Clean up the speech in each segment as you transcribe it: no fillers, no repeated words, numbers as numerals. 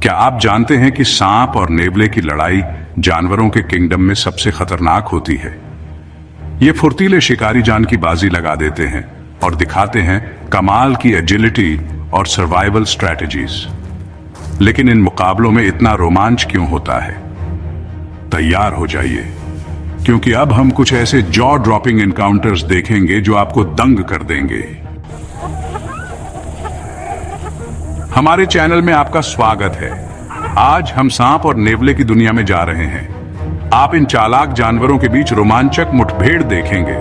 क्या आप जानते हैं कि सांप और नेवले की लड़ाई जानवरों के किंगडम में सबसे खतरनाक होती है। ये फुर्तीले शिकारी जान की बाजी लगा देते हैं और दिखाते हैं कमाल की एजिलिटी और सर्वाइवल स्ट्रैटेजीज। लेकिन इन मुकाबलों में इतना रोमांच क्यों होता है? तैयार हो जाइए, क्योंकि अब हम कुछ ऐसे जॉ ड्रॉपिंग एनकाउंटर्स देखेंगे जो आपको दंग कर देंगे। हमारे चैनल में आपका स्वागत है। आज हम सांप और नेवले की दुनिया में जा रहे हैं। आप इन चालाक जानवरों के बीच रोमांचक मुठभेड़ देखेंगे,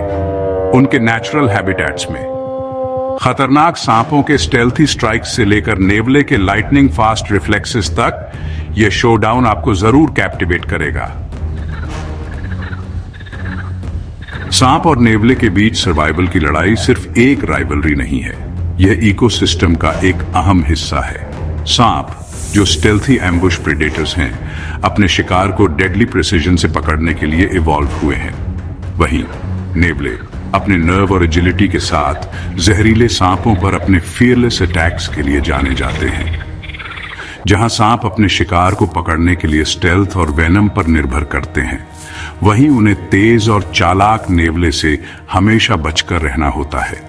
उनके नेचुरल हैबिटेट्स में। खतरनाक सांपों के स्टेल्थी स्ट्राइक्स से लेकर नेवले के लाइटनिंग फास्ट रिफ्लेक्सेस तक, यह शोडाउन आपको जरूर कैप्टिवेट करेगा। सांप और नेवले के बीच सर्वाइवल की लड़ाई सिर्फ एक राइवलरी नहीं है, यह इकोसिस्टम का एक अहम हिस्सा है। सांप, जो स्टेल्थी एम्बुश प्रेडेटर्स हैं, अपने शिकार को डेडली प्रिसिजन से पकड़ने के लिए इवॉल्व हुए हैं। वहीं नेवले अपने नर्व और एजिलिटी के साथ जहरीले सांपों पर अपने फियरलेस अटैक्स के लिए जाने जाते हैं। जहां सांप अपने शिकार को पकड़ने के लिए स्टेल्थ और वेनम पर निर्भर करते हैं, वहीं उन्हें तेज और चालाक नेवले से हमेशा बचकर रहना होता है,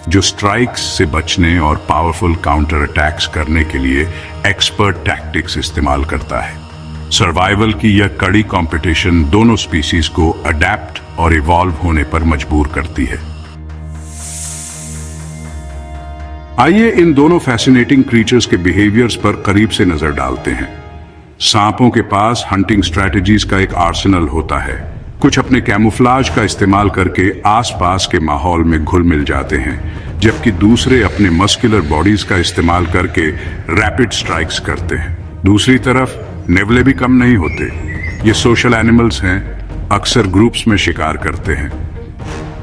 जो स्ट्राइक्स से बचने और पावरफुल काउंटर अटैक्स करने के लिए एक्सपर्ट टैक्टिक्स इस्तेमाल करता है। सर्वाइवल की यह कड़ी कंपटीशन दोनों स्पीसीज को अडेप्ट और इवॉल्व होने पर मजबूर करती है। आइए इन दोनों फैसिनेटिंग क्रीचर्स के बिहेवियर्स पर करीब से नजर डालते हैं। सांपों के पास हंटिंग स्ट्रैटेजीज का एक आर्सेनल होता है। कुछ अपने कैमोफ्लाज का इस्तेमाल करके आसपास के माहौल में घुल मिल जाते हैं, जबकि दूसरे अपने मस्कुलर बॉडीज का इस्तेमाल करके रैपिड स्ट्राइक्स करते हैं। दूसरी तरफ नेवले भी कम नहीं होते। ये सोशल एनिमल्स हैं, अक्सर ग्रुप्स में शिकार करते हैं,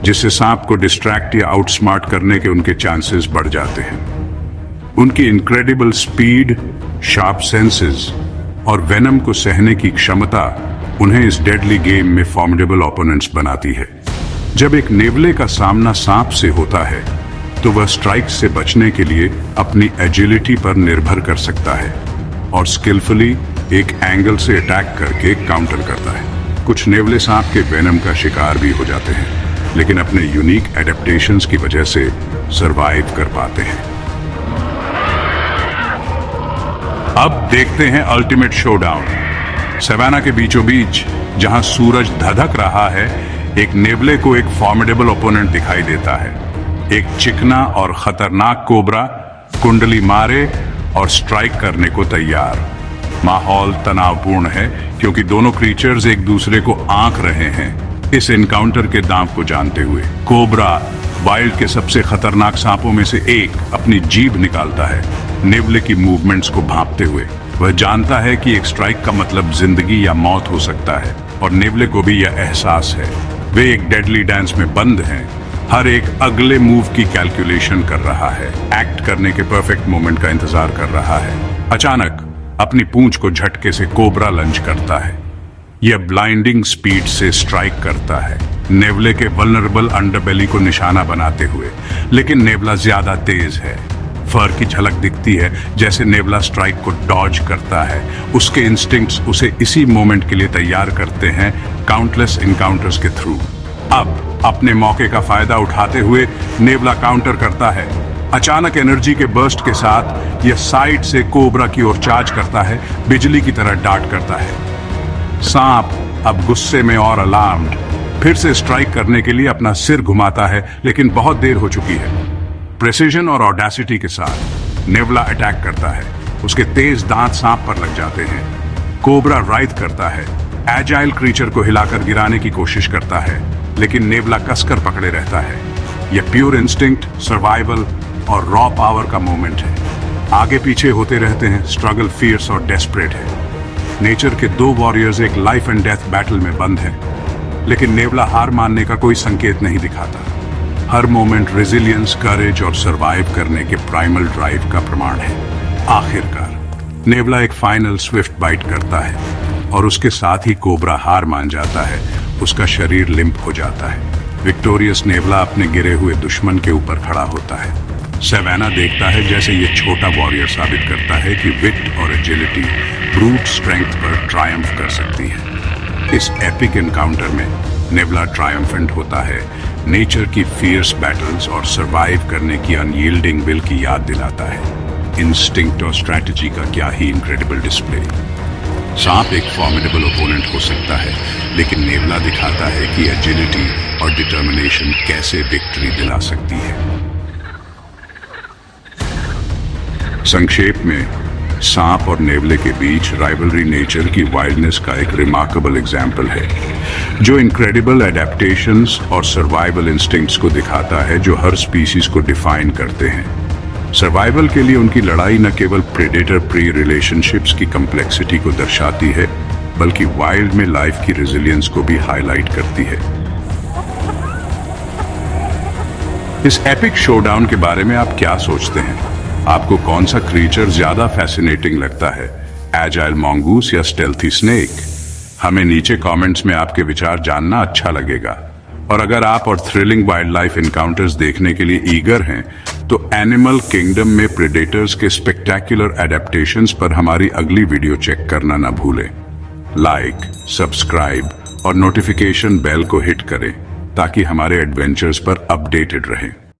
जिससे सांप को डिस्ट्रैक्ट या आउटस्मार्ट करने के उनके चांसेस बढ़ जाते हैं। उनकी इनक्रेडिबल स्पीड, शार्प सेंसेस और वेनम को सहने की क्षमता उन्हें इस डेडली गेम में फॉर्मिडेबल ओपोनेंट्स बनाती है। जब एक नेवले का सामना सांप से होता है, तो वह स्ट्राइक से बचने के लिए अपनी एजिलिटी पर निर्भर कर सकता है और स्किलफुली एक एंगल से अटैक करके काउंटर करता है। कुछ नेवले सांप के वेनम का शिकार भी हो जाते हैं, लेकिन अपने यूनिक एडेप्टेशंस की वजह से सरवाइव कर पाते हैं। अब देखते हैं अल्टीमेट शोडाउन। सवाना के बीचों बीच, जहां सूरज धधक रहा है, एक नेवले को एक फॉर्मिडेबल ओपोनेंट दिखाई देता है। एक चिकना और खतरनाक कोबरा कुंडली मारे और स्ट्राइक करने को तैयार। माहौल तनावपूर्ण है, क्योंकि दोनों क्रीचर्स एक दूसरे को आंक रहे हैं। इस एनकाउंटर के दांव को जानते हुए कोबरा, वाइल्ड के सबसे खतरनाक सांपों में से एक, अपनी जीभ निकालता है, नेवले की मूवमेंट्स को भांपते हुए। वह जानता है कि एक स्ट्राइक का मतलब जिंदगी या मौत हो सकता है, और नेवले को भी यह एहसास है। वे एक डेडली डांस में बंद हैं, हर एक अगले मूव की कैलकुलेशन कर रहा है, एक्ट करने के परफेक्ट मोमेंट का इंतजार कर रहा है। अचानक अपनी पूंछ को झटके से कोबरा लंच करता है। यह ब्लाइंडिंग स्पीड से स्ट्राइक करता है, नेवले के वल्नरेबल अंडरबेली को निशाना बनाते हुए। लेकिन नेवला ज्यादा तेज है। फर की झलक दिखती है जैसे नेवला स्ट्राइक को डॉज करता है। उसके इंस्टिंक्ट्स उसे इसी मोमेंट के लिए तैयार करते हैं, काउंटलेस इनकाउंटर्स के थ्रू। अब अपने मौके का फायदा उठाते हुए नेवला काउंटर करता है। अचानक एनर्जी के बर्स्ट के साथ यह साइड से कोबरा की ओर चार्ज करता है, बिजली की तरह डार्ट करता है। सांप अब गुस्से में और अलार्म्ड फिर से स्ट्राइक करने के लिए अपना सिर घुमाता है, लेकिन बहुत देर हो चुकी है। प्रेसिजन और ऑडेसिटी के साथ नेवला अटैक करता है। उसके तेज दांत सांप पर लग जाते हैं। कोबरा राइथ करता है, एजाइल क्रीचर को हिलाकर गिराने की कोशिश करता है, लेकिन नेवला कसकर पकड़े रहता है। यह प्योर इंस्टिंक्ट, सर्वाइवल और रॉ पावर का मोमेंट है। आगे पीछे होते रहते हैं, स्ट्रगल फियर्स और डेस्परेट है। नेचर के दो वॉरियर्स एक लाइफ एंड डेथ बैटल में बंद हैं, लेकिन नेवला हार मानने का कोई संकेत नहीं दिखाता। हर मोमेंट रेजिलियंस, करेज और सरवाइव करने के प्राइमल ड्राइव का प्रमाण है। आखिरकार नेवला एक फाइनल स्विफ्ट बाइट करता है और उसके साथ ही कोबरा हार मान जाता है। उसका शरीर लिम्प हो जाता है। विक्टोरियस नेवला अपने गिरे हुए दुश्मन के ऊपर खड़ा होता है। सैवाना देखता है जैसे ये छोटा वॉरियर साबित करता है कि विट और एजिलिटी ब्रूट स्ट्रेंथ पर ट्रायम्फ कर सकती है। इस एपिक एनकाउंटर में नेवला ट्रायम्फेंट होता है, नेचर की फियर्स बैटल्स और सरवाइव करने की अनयील्डिंग विल की याद दिलाता है। इंस्टिंक्ट और स्ट्रैटेजी का क्या ही इनक्रेडिबल डिस्प्ले। सांप एक फॉर्मिडेबल ओपोनेंट हो सकता है, लेकिन नेवला दिखाता है कि एजिलिटी और डिटर्मिनेशन कैसे विक्ट्री दिला सकती है। संक्षेप में, सांप और नेवले के बीच राइवलरी नेचर की वाइल्डनेस का एक रिमार्केबल एग्जाम्पल है, जो इनक्रेडिबल एडेप्टेशंस और सर्वाइवल इंस्टिंक्ट्स को दिखाता है जो हर स्पीसीज को डिफाइन करते हैं। सर्वाइवल के लिए उनकी लड़ाई न केवल प्रेडेटर प्री रिलेशनशिप्स की कॉम्प्लेक्सिटी को दर्शाती है, बल्कि वाइल्ड में लाइफ की रेजिलियंस को भी हाईलाइट करती है। इस एपिक शोडाउन के बारे में आप क्या सोचते हैं? आपको कौन सा क्रीचर ज्यादा फैसिनेटिंग लगता है, एजाइल मॉन्गूस या स्टेल्थी स्नेक? हमें नीचे कमेंट्स में आपके विचार जानना अच्छा लगेगा। और अगर आप और थ्रिलिंग वाइल्ड लाइफ एनकाउंटर्स देखने के लिए ईगर हैं, तो एनिमल किंगडम में प्रेडेटर्स के स्पेक्टेक्युलर एडेप्टेशंस पर हमारी अगली वीडियो चेक करना ना भूलें। लाइक, सब्सक्राइब और नोटिफिकेशन बेल को हिट करें ताकि हमारे एडवेंचर्स पर अपडेटेड रहें।